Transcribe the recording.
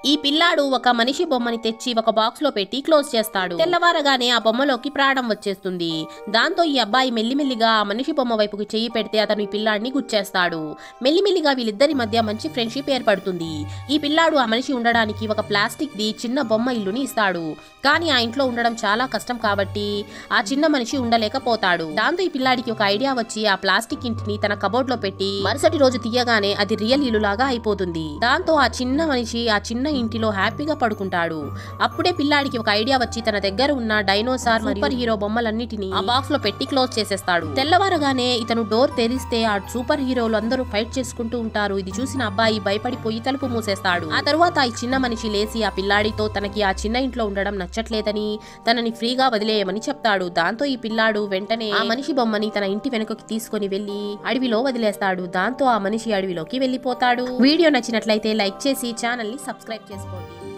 ఈ పిల్లాడు ఒక మనిషి బొమ్మని తెచ్చి ఒక బాక్స్ లో పెట్టి క్లోజ్ చేస్తాడు. తెల్లవారగానే ఆ బొమ్మలోకి ప్రాణం వచ్చేస్తుంది. దాంతో ఈ అబ్బాయి మెల్లిమెల్లిగా ఆ మనిషి బొమ్మ వైపుకి చెయ్యి పెడితే అతను ఈ పిల్లాడిని గుచ్చేస్తాడు. మెల్లిమెల్లిగా వీళ్ళిద్దరి మధ్య మంచి ఫ్రెండ్షిప్ ఏర్పడుతుంది. ఈ పిల్లాడు ఆ మనిషి ఉండడానికి ఒక ప్లాస్టిక్ ది చిన్న బొమ్మ ఇల్లుని ఇస్తాడు. కానీ ఆ ఇంట్లో ఉండడం చాలా కష్టం కాబట్టి ఆ చిన్న మనిషి ఉండలేకపోతాడు. దాంతో ఈ పిల్లాడికి ఒక ఐడియా వచ్చి ఆ ప్లాస్టిక్ ఇంటిని తన కబోర్డ్ లో పెట్టి మరుసటి రోజు తీయగానే అది రియల్ ఇల్లు లాగా అయిపోతుంది. దాంతో ఆ చిన్న మనిషి ఆ చిన్న ఇంటిలో హ్యాపీగా పడుకుంటాడు. అప్పుడే పిల్లాడికి ఒక ఐడియా వచ్చి తన దగ్గర ఉన్న డైనోసార్ సూపర్ హీరో బొమ్మలన్నిటిని ఆ బాక్స్ లో పెట్టి క్లోజ్ చేసేస్తాడు. తెల్లవారగానే ఇతను డోర్ తెరిస్తే ఆ సూపర్ హీరోలు అందరూ ఫైట్ చేసుకుంటూ ఉంటారు. ఇది చూసిన అబ్బాయి భయపడిపోయి తలుపు మూసేస్తాడు. ఆ తరువాత ఈ చిన్న మనిషి లేచి ఆ పిల్లాడితో తనకి ఆ చిన్న ఇంట్లో ఉండడం నచ్చట్లేదని తనని ఫ్రీగా వదిలేయమని చెప్తాడు. దాంతో ఈ పిల్లాడు వెంటనే ఆ మనిషి బొమ్మని తన ఇంటి వెనుకకి తీసుకొని వెళ్లి అడవిలో వదిలేస్తాడు. దాంతో ఆ మనిషి అడవిలోకి వెళ్లిపోతాడు. వీడియో నచ్చినట్లయితే లైక్ చేసి ఛానల్ ని సబ్స్క్రైబ్ చేసుకోండి.